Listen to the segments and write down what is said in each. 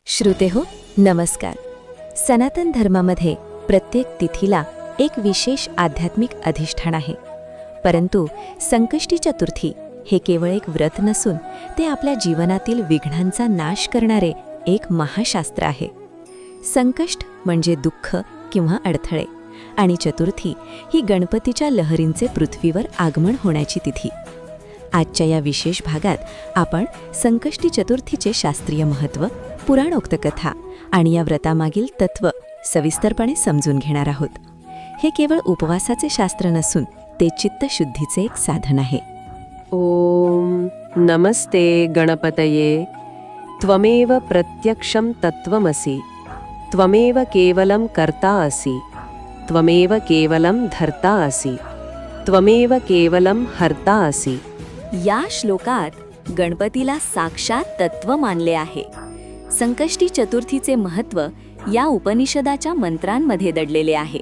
श्रोतेहो, नमस्कार. सनातन धर्मामध्ये प्रत्येक तिथीला एक विशेष आध्यात्मिक अधिष्ठान आहे. परंतु संकष्टी चतुर्थी हे केवळ एक व्रत नसून ते आपल्या जीवनातील विघ्नांचा नाश करणारे एक महाशास्त्र आहे. संकष्ट म्हणजे दुःख किंवा अडथळे, आणि चतुर्थी ही गणपतीच्या लहरींचे पृथ्वीवर आगमन होण्याची तिथी. आजच्या या विशेष भागात आपण संकष्टी चतुर्थीचे शास्त्रीय महत्त्व, पुराणोक्त कथा आणि या व्रतामागील तत्त्व सविस्तरपणे समजून घेणार आहोत. हे केवळ उपवासाचे शास्त्र नसून ते चित्तशुद्धीचे एक साधन आहे. ओम नमस्ते गणपतये. त्वमेव प्रत्यक्षं तत्त्वमसि. त्वमेव केवलं कर्ता असि. त्वमेव केवलं धर्ता असि. त्वमेव केवलं हर्ता असि. या श्लोकात गणपतीला साक्षात तत्त्व मानले आहे. संकष्टी चतुर्थीचे महत्त्व या उपनिषदाच्या मंत्रांमध्ये दडलेले आहे.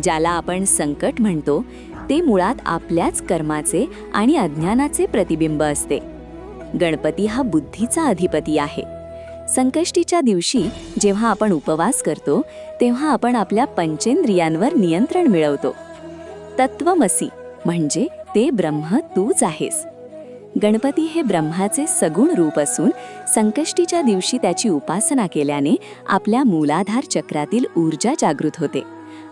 ज्याला आपण संकट म्हणतो ते मुळात आपल्याच कर्माचे आणि अज्ञानाचे प्रतिबिंब असते. गणपती हा बुद्धीचा अधिपती आहे. संकष्टीच्या दिवशी जेव्हा आपण उपवास करतो तेव्हा आपण आपल्या पंचेंद्रियांवर नियंत्रण मिळवतो. तत्त्वमसि म्हणजे ते ब्रह्म तूच आहेस. गणपती हे ब्रह्माचे सगुण रूप असून संकष्टीच्या दिवशी त्याची उपासना केल्याने आपल्या मूलाधार चक्रातील ऊर्जा जागृत होते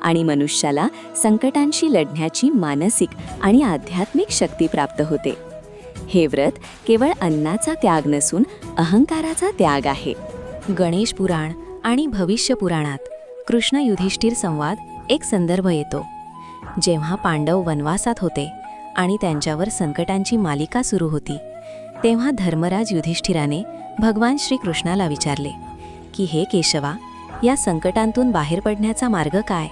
आणि मनुष्याला संकटांशी लढण्याची मानसिक आणि आध्यात्मिक शक्ती प्राप्त होते. हे व्रत केवळ अन्नाचा त्याग नसून अहंकाराचा त्याग आहे. गणेश पुराण आणि भविष्य पुराणात कृष्ण युधिष्ठिर संवाद एक संदर्भ येतो. जेव्हा पांडव वनवासात होते आणि त्यांच्यावर संकटांची मालिका सुरू होती, तेव्हा धर्मराज युधिष्ठिराने भगवान श्रीकृष्णाला विचारले की हे केशवा, या संकटांतून बाहेर पडण्याचा मार्ग काय?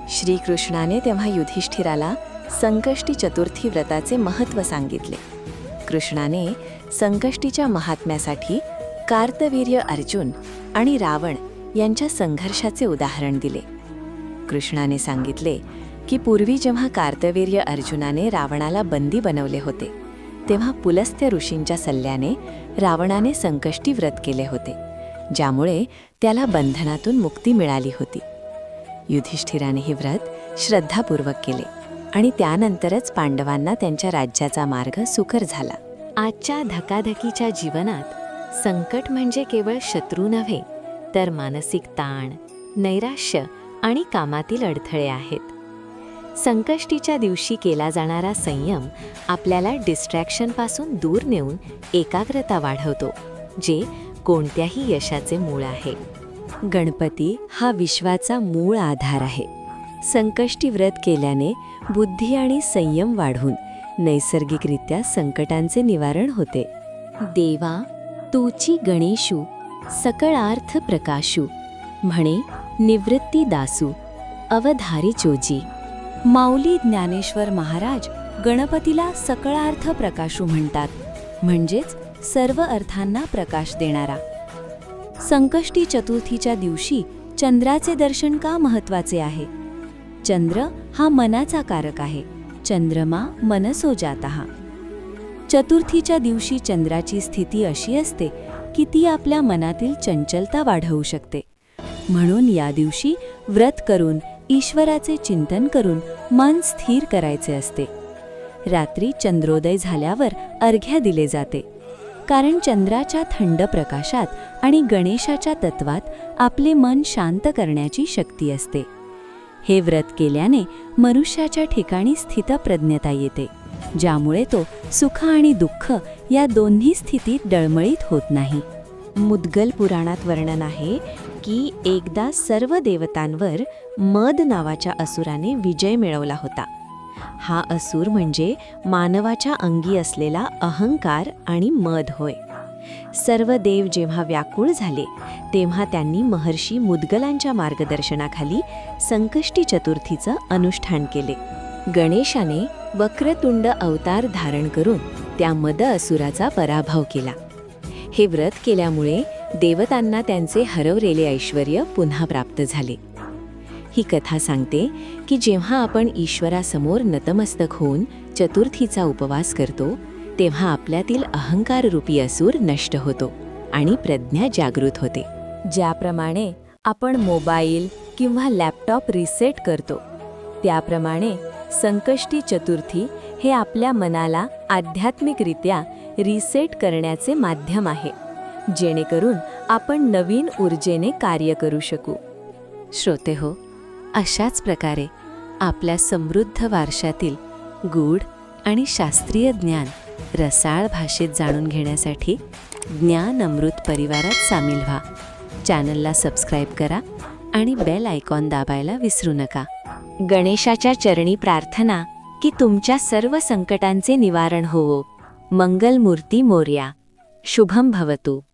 श्रीकृष्णाने तेव्हा युधिष्ठिराला संकष्टी चतुर्थी व्रताचे महत्त्व सांगितले. कृष्णाने संकष्टीच्या महात्म्यासाठी कार्तवीर्य अर्जुन आणि रावण यांच्या संघर्षाचे उदाहरण दिले. कृष्णाने सांगितले की पूर्वी जेव्हा कार्तवीर्य अर्जुनाने रावणाला बंदी बनवले होते तेव्हा पुलस्त्य ऋषींच्या सल्ल्याने रावणाने संकष्टी व्रत केले होते, ज्यामुळे त्याला बंधनातून मुक्ती मिळाली होती. युधिष्ठिराने हे व्रत श्रद्धापूर्वक केले आणि त्यानंतरच पांडवांना त्यांच्या राज्याचा मार्ग सुकर झाला. आजच्या धकाधकीच्या जीवनात संकट म्हणजे केवळ शत्रू नव्हे, तर मानसिक ताण, नैराश्य आणि कामातील अडथळे आहेत. संकष्टीच्या दिवशी केला जाणारा संयम आपल्याला डिस्ट्रॅक्शनपासून दूर नेऊन एकाग्रता वाढवतो, जे कोणत्याही यशाचे मूळ आहे. गणपती हा विश्वाचा मूळ आधार आहे. संकष्टी व्रत केल्याने बुद्धी आणि संयम वाढून नैसर्गिकरित्या संकटांचे निवारण होते. देवा तूची गणेशू सकळार्थ प्रकाशू, म्हणे निवृत्ती दासू अवधारी चोजी. माऊली ज्ञानेश्वर महाराज गणपतीला सकळार्थ प्रकाशू म्हणतात, म्हणजेच सर्व अर्थांना प्रकाश देणारा. संकष्टी चतुर्थीच्या दिवशी चंद्राचे दर्शन का महत्त्वाचे आहे? चंद्र हा मनाचा कारक आहे. चंद्रमा मनसो जातः. चतुर्थीच्या दिवशी चंद्राची स्थिती अशी असते की ती आपल्या मनातील चंचलता वाढवू शकते. म्हणून या दिवशी व्रत करून ईश्वराचे चिंतन करून मन स्थिर करायचे असते. रात्री चंद्रोदय झाल्यावर अर्घ्य दिले जाते, कारण चंद्राच्या थंड प्रकाशात आणि गणेशाच्या तत्वात आपले मन शांत करण्याची शक्ती असते. हे व्रत केल्याने मनुष्याच्या ठिकाणी स्थितप्रज्ञता येते, ज्यामुळे तो सुख आणि दुःख या दोन्ही स्थितीत डळमळीत होत नाही. मुद्गल पुराणात वर्णन आहे की एकदा सर्व देवतांवर मद नावाच्या असुराने विजय मिळवला होता. हा असुर म्हणजे मानवाच्या अंगी असलेला अहंकार आणि मद होय. सर्व देव जेव्हा व्याकुळ झाले तेव्हा त्यांनी महर्षी मुद्गलांच्या मार्गदर्शनाखाली संकष्टी चतुर्थीचं अनुष्ठान केले. गणेशाने वक्रतुंड अवतार धारण करून त्या मद असुराचा पराभव केला. हे व्रत केल्यामुळे देवतांना त्यांचे हरवलेले ऐश्वर्य पुन्हा प्राप्त झाले. ही कथा सांगते की जेव्हा आपण ईश्वरासमोर नतमस्तक होऊन चतुर्थीचा उपवास करतो तेव्हा आपल्यातील अहंकाररूपी असूर नष्ट होतो आणि प्रज्ञा जागृत होते. ज्याप्रमाणे आपण मोबाईल किंवा लॅपटॉप रिसेट करतो, त्याप्रमाणे संकष्टी चतुर्थी हे आपल्या मनाला आध्यात्मिकरित्या रिसेट करण्याचे माध्यम आहे, जेणेकरून आपण नवीन ऊर्जेने कार्य करू शकू. श्रोतेहो, अशाच प्रकारे आपल्या समृद्ध वारशातील गूढ आणि शास्त्रीय ज्ञान रसाळ भाषेत जाणून घेण्यासाठी ज्ञान अमृत परिवारात सामील व्हा. चॅनलला सबस्क्राईब करा आणि बेल आयकॉन दाबायला विसरू नका. गणेशाच्या चरणी प्रार्थना की तुमच्या सर्व संकटांचे निवारण होवो. मंगलमूर्ती मोरया. शुभम भवतु.